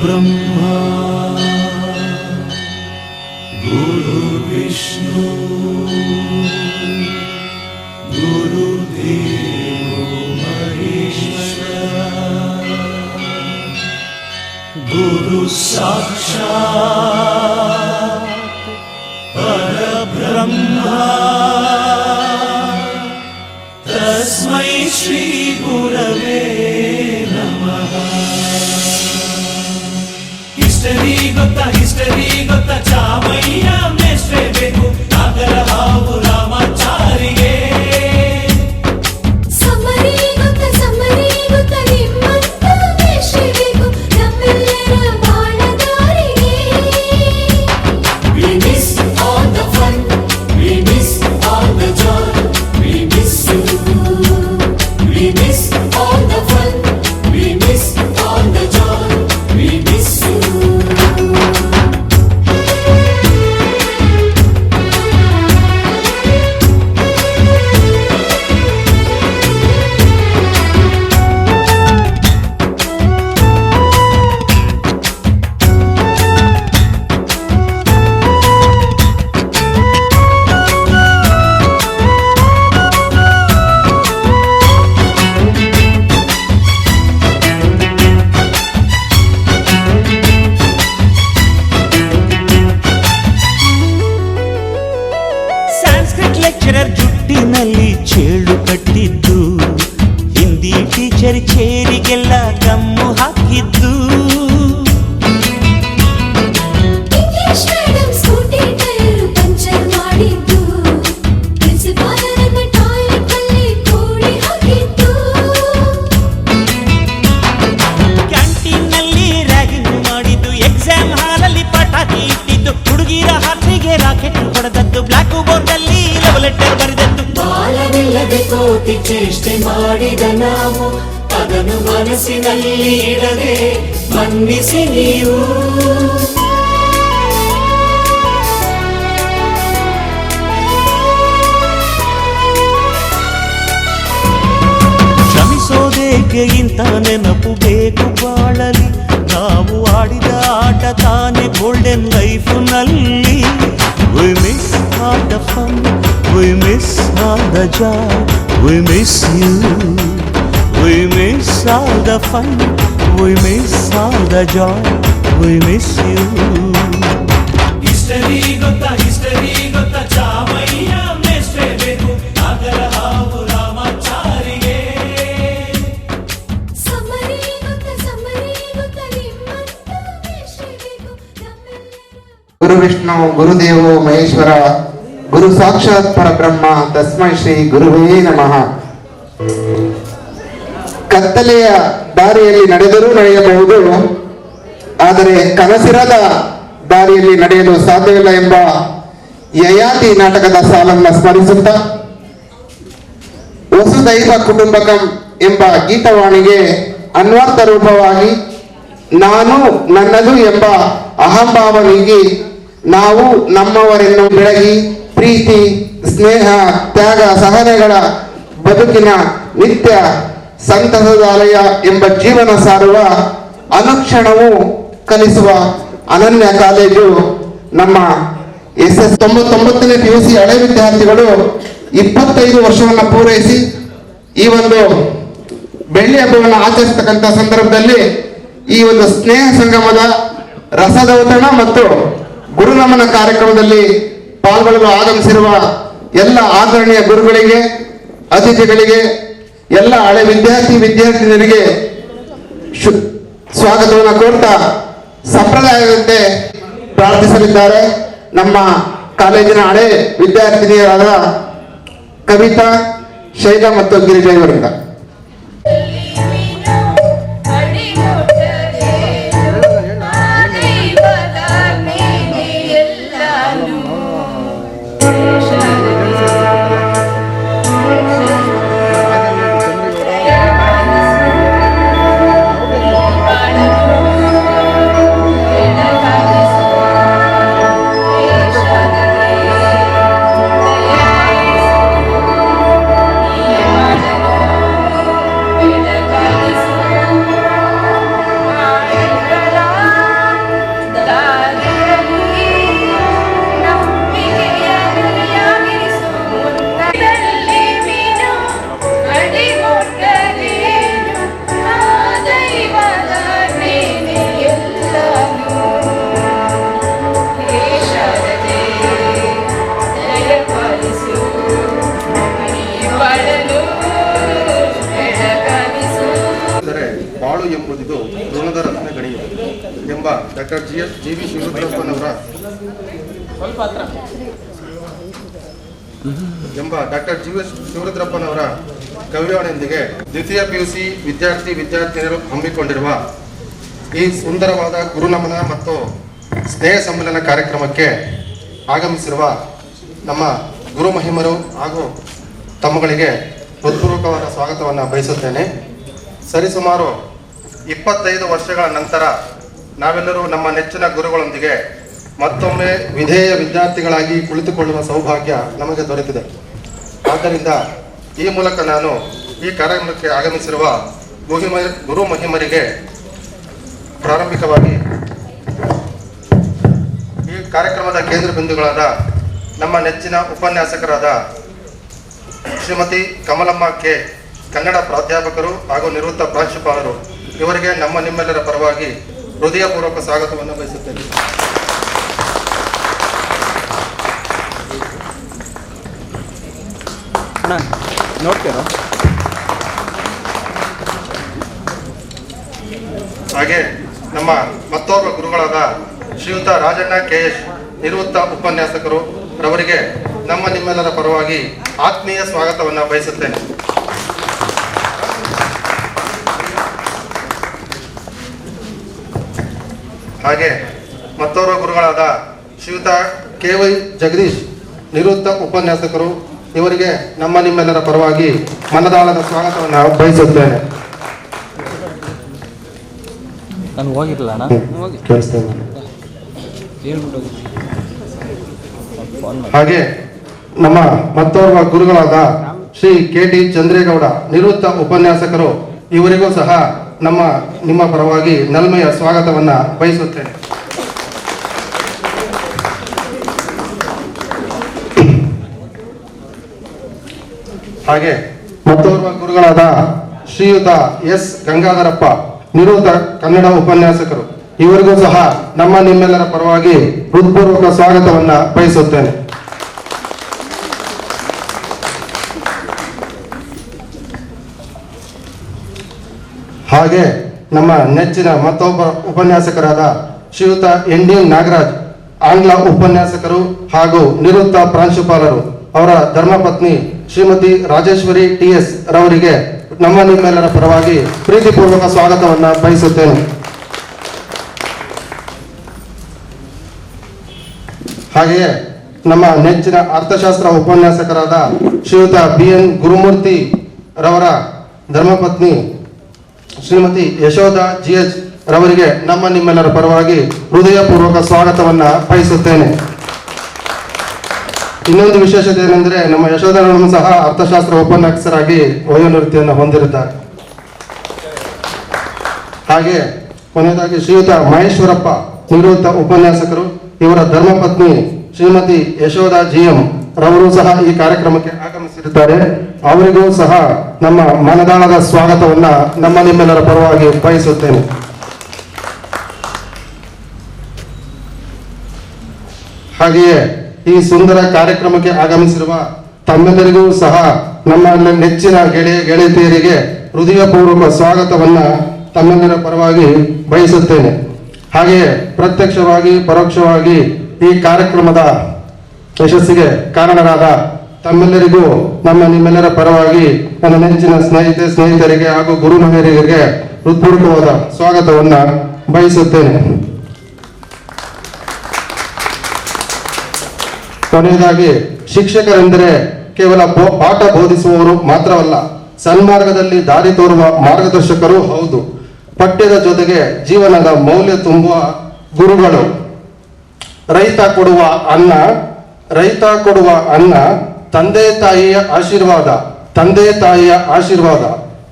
ब्रह्मा गुरुर्विष्णु गुरुदेवो महेश्वरः गुरु साक्षात् परब्रह्मा तस्मै श्री गुरवे नमः। ಹಿಸ್ಟರಿ ಗೊತ್ತಾ ಚಾಮಯ್ಯ ಮೇಷ್ಟ್ರೆ ಬೇಕು ನಾಗರ ಹಾವು ರಾಮಾಚಾರಿಗೆ. ಸಮರಿ ಗೊತ್ತಾ ನಿಮ್ಮಂತ ಮೇಷ್ಟ್ರೆ ಬೇಕು ನಮ್ಮೆಲ್ಲರ ಬಾಳಗಾರಿಗೆ. We miss all the fun, we miss all the joy, we miss you. We miss all the fun, we miss all the joy, we miss you. Lecturer ಜುಟ್ಟಿನಲ್ಲಿ ಚೇಳು ಕಟ್ಟಿದ್ದು, ಹಿಂದಿ ಟೀಚರ್ ಚೇರಿಗೆಲ್ಲ ಗಮ್ಮು ಹಾಕಿದ್ದು, English madam scooty tyre puncture ಮಾಡಿದ್ದು, ಪ್ರಿನ್ಸಿಪಾಲರನ್ನ toilet ಅಲ್ಲಿ ಕೋಡಿ ಹಾಕಿದ್ದು, canteen ನಲ್ಲಿ ರ್ಯಾಗಿಂಗ್ ಮಾಡಿದ್ದು, ಎಕ್ಸಾಮ್ ಹಾಲಲ್ಲಿ ಪಟಾಕಿ ಇಟ್ಟಿದ್ದು, ಹುಡುಗಿರ ಹಾಸಿಗೆ ರಾಕೆಟ್ ಹೊಡೆದದ್ದು, ಬ್ಲಾಕ್ ಬೋರ್ಡ್ ಅಲ್ಲಿ ಲವ್ ಲೆಟರ್ ಬರೆದದ್ದು. ಬಾಲವಿಲ್ಲದೆ ಕೋಟಿ ಚೇಷ್ಟೆ ಮಾಡಿದ ನಾವು ಅದನ್ನು ಮನಸ್ಸಿನಲ್ಲಿ ಇಡದೆ ಮನ್ನಿಸಿ ನೀವು. ಕ್ಷಮಿಸೋದೇಕೆ ಇಂಥ ನೆನಪು ಬೇಕು ಬಾಳಲಿ, ನಾವು ಆಡಿದ ಆಟ ತಾನೆ ಗೋಲ್ಡನ್ ಲೈಫ್ ನಲ್ಲಿ. We miss all the fun, we miss all the joy, we miss you. We miss all the fun, we miss all the joy, we miss you. History ಗೊತ್ತಾ ಚಾಮಯ್ಯ ಮೇಷ್ಟ್ರೆ ಬೇಕು ನಾಗರ ಹಾವು ರಾಮಾಚಾರಿಗೆ. ಸಮರಿ ಗೊತ್ತಾ ನಿಮ್ಮಂತ ಮೇಷ್ಟ್ರೆ ಬೇಕು ನಮ್ಮೆಲ್ಲರ. ಗುರು ವಿಷ್ಣು ಗುರುದೇವೋ ಮಹೇಶ್ವರ ಗುರು ಸಾಕ್ಷಾತ್ ಪರಬ್ರಹ್ಮ ತಸ್ಮೈ ಶ್ರೀ ಗುರುವೇ ನಮಃ. ಕತ್ತಲೆಯ ದಾರಿಯಲ್ಲಿ ನಡೆದರೂ ನಡೆಯಬಹುದು, ಆದರೆ ಕನಸಿರದ ದಾರಿಯಲ್ಲಿ ನಡೆಯಲು ಸಾಧ್ಯವಿಲ್ಲ ಎಂಬ ಯಯಾತಿ ನಾಟಕದ ಸಾಲನ್ನು ಸ್ಮರಿಸುತ್ತಾ, ವಸುದೈವ ಕುಟುಂಬಕಂ ಎಂಬ ಗೀತವಾಣಿಗೆ ಅನ್ವರ್ಥ ರೂಪವಾಗಿ ನಾನು ನನ್ನದು ಎಂಬ ಅಹಂಭಾವ ನೀಗಿ ನಾವು ನಮ್ಮವರೆನ್ನು ಬೆಳಗಿ ಪ್ರೀತಿ ಸ್ನೇಹ ತ್ಯಾಗ ಸಹನೆಗಳ ಬದುಕಿನ ನಿತ್ಯ ಸಂತಸದಾಲಯ ಎಂಬ ಜೀವನ ಸಾರುವ ಅನುಕ್ಷಣವೂ ಕಲಿಸುವ ಅನನ್ಯ ಕಾಲೇಜು ನಮ್ಮ SS 99ನೇ PUC ಹಳೆ ವಿದ್ಯಾರ್ಥಿಗಳು 25 ವರ್ಷವನ್ನು ಪೂರೈಸಿ ಈ ಒಂದು ಬೆಳ್ಳಿ ಹಬ್ಬವನ್ನು ಆಚರಿಸತಕ್ಕಂಥ ಸಂದರ್ಭದಲ್ಲಿ ಈ ಒಂದು ಸ್ನೇಹ ಸಂಗಮದ ರಸದೌತಣ ಮತ್ತು ಗುರುನಮನ ಕಾರ್ಯಕ್ರಮದಲ್ಲಿ ಪಾಲ್ಗೊಳ್ಳಲು ಆಗಮಿಸಿರುವ ಎಲ್ಲ ಆದರಣೀಯ ಗುರುಗಳಿಗೆ, ಅತಿಥಿಗಳಿಗೆ, ಎಲ್ಲ ಹಳೆ ವಿದ್ಯಾರ್ಥಿನಿಯರಿಗೆ ಸ್ವಾಗತವನ್ನು ಕೋರ್ತಾ ಸಂಪ್ರದಾಯದಂತೆ ಪ್ರಾರ್ಥಿಸಲಿದ್ದಾರೆ ನಮ್ಮ ಕಾಲೇಜಿನ ಹಳೆ ವಿದ್ಯಾರ್ಥಿನಿಯರಾದ ಕವಿತಾ, ಶೈಲಾ ಮತ್ತು ಗಿರಿಜಾ ಇವರಿಂದ. ಜಿ.ವಿ. ಶಿವರುದ್ರಪ್ಪನವರ ಡಾಕ್ಟರ್ ಜಿ.ವಿ. ಶಿವರುದ್ರಪ್ಪನವರ ಕವಿವಾಣಿಯೊಂದಿಗೆ ದ್ವಿತೀಯ PUC ವಿದ್ಯಾರ್ಥಿನಿಯರು ಹಮ್ಮಿಕೊಂಡಿರುವ ಈ ಸುಂದರವಾದ ಗುರುನಮನ ಮತ್ತು ಸ್ನೇಹ ಸಮ್ಮೇಳನ ಕಾರ್ಯಕ್ರಮಕ್ಕೆ ಆಗಮಿಸಿರುವ ನಮ್ಮ ಗುರು ಮಹಿಮರು ಹಾಗೂ ತಮ್ಮಗಳಿಗೆ ಹೃತ್ಪೂರ್ವಕವಾದ ಸ್ವಾಗತವನ್ನು ಬಯಸುತ್ತೇನೆ. ಸರಿಸುಮಾರು 25 ವರ್ಷಗಳ ನಂತರ ನಾವೆಲ್ಲರೂ ನಮ್ಮ ನೆಚ್ಚಿನ ಗುರುಗಳೊಂದಿಗೆ ಮತ್ತೊಮ್ಮೆ ವಿಧೇಯ ವಿದ್ಯಾರ್ಥಿಗಳಾಗಿ ಕುಳಿತುಕೊಳ್ಳುವ ಸೌಭಾಗ್ಯ ನಮಗೆ ದೊರೆತಿದೆ. ಆದ್ದರಿಂದ ಈ ಮೂಲಕ ನಾನು ಈ ಕಾರ್ಯಕ್ರಮಕ್ಕೆ ಆಗಮಿಸಿರುವ ಗುರು ಮಹಿಮರಿಗೆ ಪ್ರಾರಂಭಿಕವಾಗಿ ಈ ಕಾರ್ಯಕ್ರಮದ ಕೇಂದ್ರ ಬಿಂದುಗಳಾದ ನಮ್ಮ ನೆಚ್ಚಿನ ಉಪನ್ಯಾಸಕರಾದ ಶ್ರೀಮತಿ ಕಮಲಮ್ಮ ಕೆ, ಕನ್ನಡ ಪ್ರಾಧ್ಯಾಪಕರು ಹಾಗೂ ನಿವೃತ್ತ ಪ್ರಾಂಶುಪಾಲರು, ಇವರಿಗೆ ನಮ್ಮ ನಿಮ್ಮೆಲ್ಲರ ಪರವಾಗಿ ಹೃದಯಪೂರ್ವಕ ಸ್ವಾಗತವನ್ನು ಬಯಸುತ್ತೇನೆ. ನೋಡ್ತೀರಾ? ಹಾಗೆ ನಮ್ಮ ಮತ್ತೋರ್ವ ಗುರುಗಳಾದ ಶ್ರೀಯುತ ರಾಜಣ್ಣ KS, ನಿವೃತ್ತ ಉಪನ್ಯಾಸಕರು, ರವರಿಗೆ ನಮ್ಮ ನಿಮ್ಮೆಲ್ಲರ ಪರವಾಗಿ ಆತ್ಮೀಯ ಸ್ವಾಗತವನ್ನು ಬಯಸುತ್ತೇನೆ. ಹಾಗೆ ಮತ್ತೋರ್ವ ಗುರುಗಳಾದ ಶ್ರೀಯುತ KY ಜಗದೀಶ್, ನಿವೃತ್ತ ಉಪನ್ಯಾಸಕರು, ಇವರಿಗೆ ನಮ್ಮ ನಿಮ್ಮೆಲ್ಲರ ಪರವಾಗಿ ಮನದಾಳದ ಸ್ವಾಗತವನ್ನು ಬಯಸುತ್ತೇನೆ. ನಾನು ಹೋಗಿರಲ್ಲ ಅಣ್ಣ, ಕೇಳಿಸ್ತೇನೆ. ಹಾಗೆ ನಮ್ಮ ಮತ್ತೋರ್ವ ಗುರುಗಳಾದ ಶ್ರೀ KT ಚಂದ್ರೇಗೌಡ, ನಿವೃತ್ತ ಉಪನ್ಯಾಸಕರು, ಇವರಿಗೂ ಸಹ ನಿಮ್ಮ ಪರವಾಗಿ ನಲ್ಮೆಯ ಸ್ವಾಗತವನ್ನ ಬಯಸುತ್ತೇನೆ. ಹಾಗೆ ಮತ್ತೋರ್ವ ಗುರುಗಳಾದ ಶ್ರೀಯುತ S ಗಂಗಾಧರಪ್ಪ, ನಿವೃತ್ತ ಕನ್ನಡ ಉಪನ್ಯಾಸಕರು, ಇವರಿಗೂ ಸಹ ನಮ್ಮ ನಿಮ್ಮೆಲ್ಲರ ಪರವಾಗಿ ಹೃತ್ಪೂರ್ವಕ ಸ್ವಾಗತವನ್ನ ಬಯಸುತ್ತೇನೆ. ಹಾಗೆ ನಮ್ಮ ನೆಚ್ಚಿನ ಮತ್ತೊಬ್ಬ ಉಪನ್ಯಾಸಕರಾದ ಶ್ರೀಯುತ ND ನಾಗರಾಜ್, ಆಂಗ್ಲ ಉಪನ್ಯಾಸಕರು ಹಾಗೂ ನಿವೃತ್ತ ಪ್ರಾಂಶುಪಾಲರು, ಅವರ ಧರ್ಮಪತ್ನಿ ಶ್ರೀಮತಿ ರಾಜೇಶ್ವರಿ TS ರವರಿಗೆ ನಮ್ಮ ನಿಮ್ಮೆಲ್ಲರ ಪರವಾಗಿ ಪ್ರೀತಿಪೂರ್ವಕ ಸ್ವಾಗತವನ್ನ ಬಯಸುತ್ತೇನೆ. ಹಾಗೆಯೇ ನಮ್ಮ ನೆಚ್ಚಿನ ಅರ್ಥಶಾಸ್ತ್ರ ಉಪನ್ಯಾಸಕರಾದ ಶ್ರೀಯುತ BN ಗುರುಮೂರ್ತಿ ರವರ ಧರ್ಮಪತ್ನಿ ಶ್ರೀಮತಿ ಯಶೋಧ GH ರವರಿಗೆ ನಮ್ಮ ನಿಮ್ಮೆಲ್ಲರ ಪರವಾಗಿ ಹೃದಯಪೂರ್ವಕ ಸ್ವಾಗತವನ್ನ ಬಯಸುತ್ತೇನೆ. ಇನ್ನೊಂದು ವಿಶೇಷತೆ ಏನೆಂದರೆ, ನಮ್ಮ ಯಶೋಧರನ್ನು ಸಹ ಅರ್ಥಶಾಸ್ತ್ರ ಉಪನ್ಯಾಸಕರಾಗಿ ವಯೋನಿವೃತ್ತಿಯನ್ನು ಹೊಂದಿರುತ್ತಾರೆ. ಹಾಗೆ ಕೊನೆಯದಾಗಿ ಶ್ರೀಯುತ ಮಹೇಶ್ವರಪ್ಪ, ನಿವೃತ್ತ ಉಪನ್ಯಾಸಕರು, ಇವರ ಧರ್ಮಪತ್ನಿ ಶ್ರೀಮತಿ ಯಶೋಧ GM ರವರು ಸಹ ಈ ಕಾರ್ಯಕ್ರಮಕ್ಕೆ ಆಗಮಿಸಿರುತ್ತಾರೆ. ಅವರಿಗೂ ಸಹ ನಮ್ಮ ಮನದಾಳದ ಸ್ವಾಗತವನ್ನ ನಮ್ಮ ನಿಮ್ಮೆಲ್ಲರ ಪರವಾಗಿ ಬಯಸುತ್ತೇನೆ. ಹಾಗೆಯೇ ಈ ಸುಂದರ ಕಾರ್ಯಕ್ರಮಕ್ಕೆ ಆಗಮಿಸಿರುವ ತಮ್ಮೆಲ್ಲರಿಗೂ ಸಹ ನಮ್ಮ ನೆಚ್ಚಿನ ಗೆಳೆಯತಿಯರಿಗೆ ಹೃದಯಪೂರ್ವಕ ಸ್ವಾಗತವನ್ನ ತಮ್ಮೆಲ್ಲರ ಪರವಾಗಿ ಬಯಸುತ್ತೇನೆ. ಹಾಗೆಯೇ ಪ್ರತ್ಯಕ್ಷವಾಗಿ ಪರೋಕ್ಷವಾಗಿ ಈ ಕಾರ್ಯಕ್ರಮದ ಯಶಸ್ಸಿಗೆ ಕಾರಣರಾದ ತಮ್ಮೆಲ್ಲರಿಗೂ ನಿಮ್ಮೆಲ್ಲರ ಪರವಾಗಿ ನನ್ನ ನೆಚ್ಚಿನ ಸ್ನೇಹಿತರಿಗೆ ಹಾಗೂ ಗುರುಮಹಿಳೆಯರಿಗೆ ಹೃತ್ಪೂರ್ವಕವಾದ ಸ್ವಾಗತವನ್ನ ಬಯಸುತ್ತೇನೆ. ಕೊನೆಯದಾಗಿ, ಶಿಕ್ಷಕರೆಂದರೆ ಕೇವಲ ಪಾಠ ಬೋಧಿಸುವವರು ಮಾತ್ರವಲ್ಲ, ಸನ್ಮಾರ್ಗದಲ್ಲಿ ದಾರಿ ತೋರುವ ಮಾರ್ಗದರ್ಶಕರು ಹೌದು. ಪಠ್ಯದ ಜೊತೆಗೆ ಜೀವನದ ಮೌಲ್ಯ ತುಂಬುವ ಗುರುಗಳು. ರೈತ ಕೊಡುವ ಅನ್ನ ತಂದೆ ತಾಯಿಯ ಆಶೀರ್ವಾದ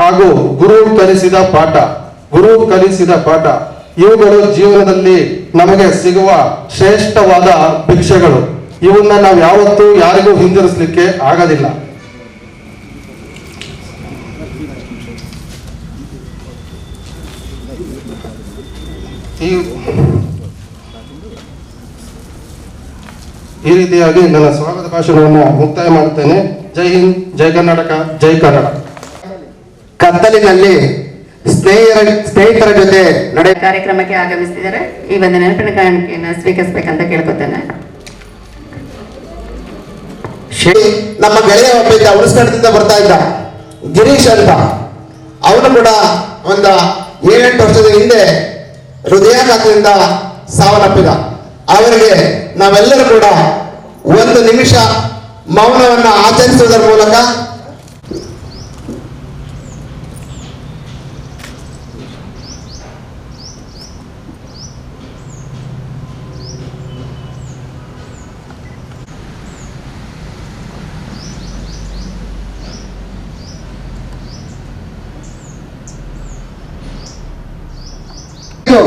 ಹಾಗೂ ಗುರು ಕಲಿಸಿದ ಪಾಠ ಇವುಗಳು ಜೀವನದಲ್ಲಿ ನಮಗೆ ಸಿಗುವ ಶ್ರೇಷ್ಠವಾದ ಭಿಕ್ಷೆಗಳು. ಇವನ್ನ ನಾವು ಯಾವತ್ತೂ ಯಾರಿಗೂ ಹಿಂದಿರಿಸಲಿಕ್ಕೆ ಆಗೋದಿಲ್ಲ. ಈ ರೀತಿಯಾಗಿ ನನ್ನ ಸ್ವಾಗತ ಭಾಷಣವನ್ನು ಮುಕ್ತಾಯ ಮಾಡುತ್ತೇನೆ. ಜೈ ಹಿಂದ್, ಜೈ ಕರ್ನಾಟಕ, ಜೈ ಕನ್ನಡ. ಕತ್ತಲಿನಲ್ಲಿ ಸ್ನೇಹಿತರ ಜೊತೆ ನಡೆ ಕಾರ್ಯಕ್ರಮಕ್ಕೆ ಆಗಮಿಸಿದ್ದಾರೆ. ಈ ಒಂದು ನೆನಪಿನ ಕಾಣಿಕೆಯನ್ನು ಸ್ವೀಕರಿಸಬೇಕಂತ ಕೇಳ್ಕೊತೇನೆ. ನಮ್ಮ ಗೆಳೆಯ ಒಬ್ಬ ಇದ್ದ, ಉಳಿಸ್ಕಂಡದಿಂದ ಬರ್ತಾ ಇದ್ದ, ಗಿರೀಶ್ ಅಂತ. ಅವನು ಕೂಡ ಒಂದು 7-8 ವರ್ಷದ ಹಿಂದೆ ಹೃದಯಾಘಾತದಿಂದ ಸಾವನ್ನಪ್ಪಿದ. ಅವರಿಗೆ ನಾವೆಲ್ಲರೂ ಕೂಡ 1 ನಿಮಿಷ ಮೌನವನ್ನು ಆಚರಿಸುವುದರ ಮೂಲಕ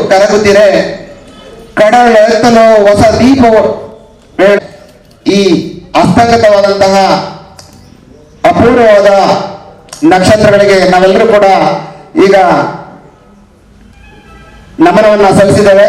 ಕರಗುತ್ತೀರೆ ಕಡಲ ಎತ್ತಲು ಹೊಸ ದೀಪವು ಈ ಹಸ್ತಗತವಾದಂತಹ ಅಪೂರ್ವವಾದ ನಕ್ಷತ್ರಗಳಿಗೆ ನಾವೆಲ್ಲರೂ ಕೂಡ ಈಗ ನಮನವನ್ನ ಸಲ್ಲಿಸಿದ್ದೇವೆ.